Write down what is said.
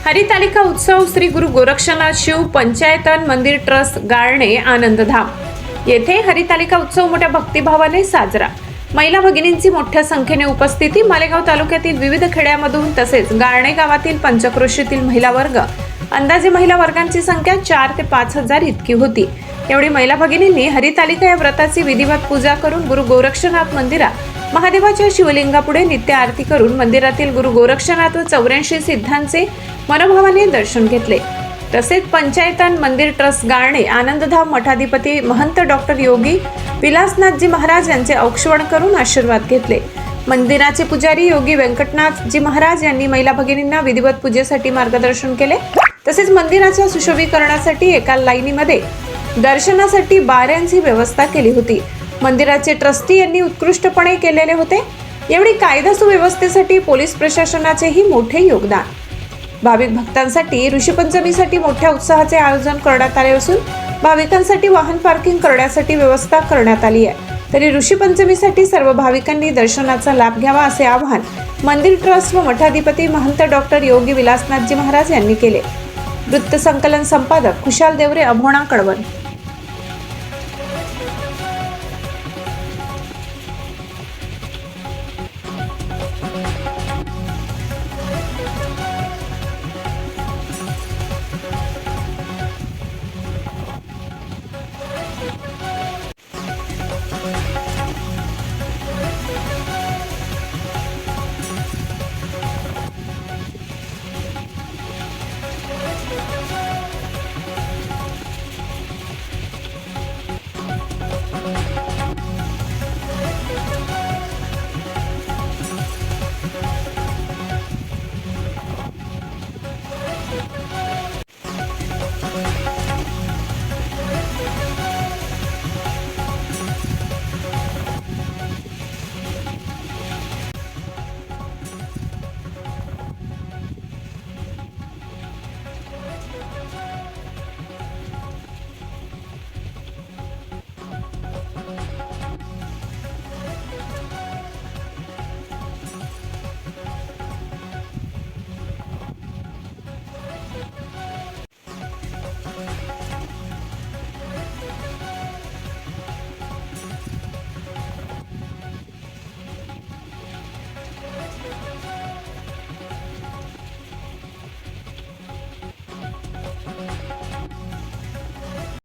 हरितालिका उत्सव श्री गुरु गोरक्षनाथ शिव पंचायतन मंदिर ट्रस्ट गाळणे आनंदधाम येथे हरितालिका उत्सव मोठ्या भक्तिभावाने साजरा। महिला भगिनींची मोठ्या संख्येने उपस्थिती। मालेगाव तालुक्यातील विविध खेड्यामधून तसेच गाळणे गावातील पंचक्रोशीतील महिला वर्ग अंदाजे महिला वर्गांची संख्या 4 ते 5 हजार इतकी होती। एवढी महिला भगिनींनी हरितालिका या व्रताची विधिवत पूजा करून गुरु गोरक्षनाथ मंदिरात महादेवाच्या शिवलिंगापुढे नित्य आरती करून मंदिरातील गुरु गोरक्षनाथ व 84 सिद्धांचे मनोभावाने दर्शन घेतले। तसेच पंचायतन मंदिर ट्रस्ट गाळणे आनंदधाम मठाधिपती महंत डॉक्टर योगी विलासनाथजी महाराज यांचे औक्षवण करून आशीर्वाद घेतले। मंदिराचे पुजारी योगी व्यंकटनाथजी महाराज यांनी महिला भगिनींना विधिवत पूजेसाठी मार्गदर्शन केले। तसेच मंदिराच्या सुशोभीकरणासाठी एका लाईनीमध्ये दर्शनासाठी बाऱ्यांची व्यवस्था केली होती। मंदिराचे ट्रस्टी यांनी उत्कृष्टपणे केलेले होते। एवढी कायदा सुव्यवस्थेसाठी पोलीस प्रशासनाचेही मोठे योगदान। भाविक भक्तांसाठी ऋषीपंचमीसाठी मोठ्या उत्साहाचे आयोजन करण्यात आले असून भाविकांसाठी वाहन पार्किंग करण्यासाठी व्यवस्था करण्यात आली आहे। तरी ऋषीपंचमीसाठी सर्व भाविकांनी दर्शनाचा लाभ घ्यावा असे आवाहन मंदिर ट्रस्ट व मठाधिपती महंत डॉक्टर योगी विलासनाथजी महाराज यांनी केले। वृत्त संकलन संपादक खुशाल देवरे, अभोणा, कळवण।